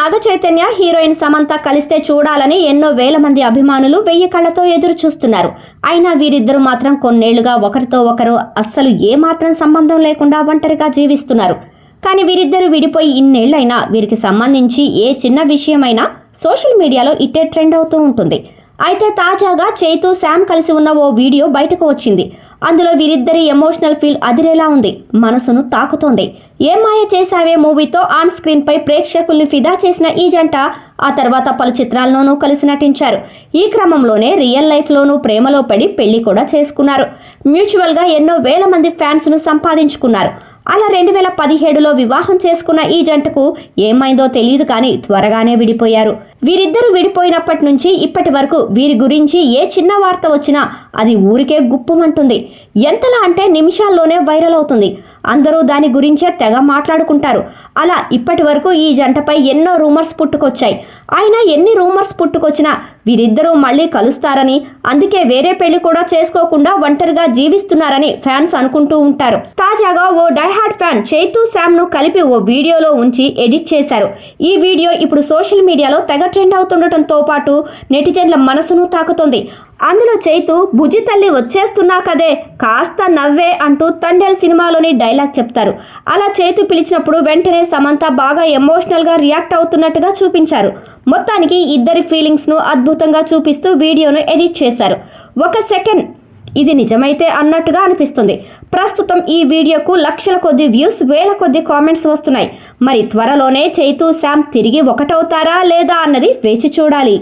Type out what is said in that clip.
Naga Chaitanya heroine Samantha కలిస్తే చూడాలని ఎన్నో వేల మంది అభిమానులు 1000 కళ్ళతో ఎదురు చూస్తున్నారు. అయినా వీరిద్దరూ మాత్రం కొన్నేళ్లుగా ఒకరితో ఒకరు అస్సలు ఏమాత్రం సంబంధం లేకుండా ఒంటరిగా జీవిస్తున్నారు. కానీ వీరిద్దరూ విడిపోయి ఇన్నేళ్లైనా వీరికి సంబంధించి ఏ చిన్న విషయమైనా సోషల్ మీడియాలో ఇట్టే ట్రెండ్ అవుతూ ఉంటుంది. అయితే తాజాగా చైతు శామ్ కలిసి ఉన్న ఓ వీడియో బయటకు వచ్చింది. అందులో వీరిద్దరి ఎమోషనల్ ఫీల్ అదిరేలా ఉంది, మనసును తాకుతోంది. ఏం మాయ చేసావే మూవీతో ఆన్ స్క్రీన్ పై ప్రేక్షకుల్ని ఫిదా చేసిన ఈ జంట ఆ తర్వాత పలు చిత్రాల్లోనూ కలిసి నటించారు. ఈ క్రమంలోనే రియల్ లైఫ్లోనూ ప్రేమలో పడి పెళ్లి కూడా చేసుకున్నారు. మ్యూచువల్గా ఎన్నో వేల మంది ఫ్యాన్స్ను సంపాదించుకున్నారు. అలా 2017లో వివాహం చేసుకున్న ఈ జంటకు ఏమైందో తెలియదు కానీ త్వరగానే విడిపోయారు. వీరిద్దరూ విడిపోయినప్పటి నుంచి ఇప్పటి వరకు వీరి గురించి ఏ చిన్న వార్త వచ్చినా అది ఊరికే గుప్పుమంటుంది. ఎంతలా అంటే నిమిషాల్లోనే వైరల్ అవుతుంది. అందరూ దాని గురించే తెగ మాట్లాడుకుంటారు. అలా ఇప్పటి వరకు ఈ జంటపై ఎన్నో రూమర్స్ పుట్టుకొచ్చాయి. అయినా ఎన్ని రూమర్స్ పుట్టుకొచ్చినా వీరిద్దరూ మళ్ళీ కలుస్తారని, అందుకే వేరే పెళ్లి కూడా చేసుకోకుండా ఒంటరిగా జీవిస్తున్నారని ఫ్యాన్స్ అనుకుంటూ ఉంటారు. తాజాగా ఓ డైహార్డ్ ఫ్యాన్ చైతు శామ్ ను కలిపి ఓ వీడియోలో ఉంచి ఎడిట్ చేశారు. ఈ వీడియో ఇప్పుడు సోషల్ మీడియాలో తెగ ట్రెండ్ అవుతుండటంతో పాటు నెటిజన్ల మనసును తాకుతోంది. అందులో చైతు బుజ్జి తల్లి వచ్చేస్తున్నా కదే కాస్త నవ్వే అంటూ తండేల్ సినిమాలోని డైలాగ్ చెప్తారు. అలా చైతు పిలిచినప్పుడు వెంటనే సమంత బాగా ఎమోషనల్గా రియాక్ట్ అవుతున్నట్టుగా చూపించారు. మొత్తానికి ఇద్దరి ఫీలింగ్స్ను అద్భుతంగా చూపిస్తూ వీడియోను ఎడిట్ చేశారు. ఒక సెకండ్ ఇది నిజమైతే అన్నట్టుగా అనిపిస్తుంది. ప్రస్తుతం ఈ వీడియోకు లక్షల కొద్ది వ్యూస్, వేల కొద్ది కామెంట్స్ వస్తున్నాయి. మరి త్వరలోనే చైతు శామ్ తిరిగి ఒకటవుతారా లేదా అన్నది వేచి చూడాలి.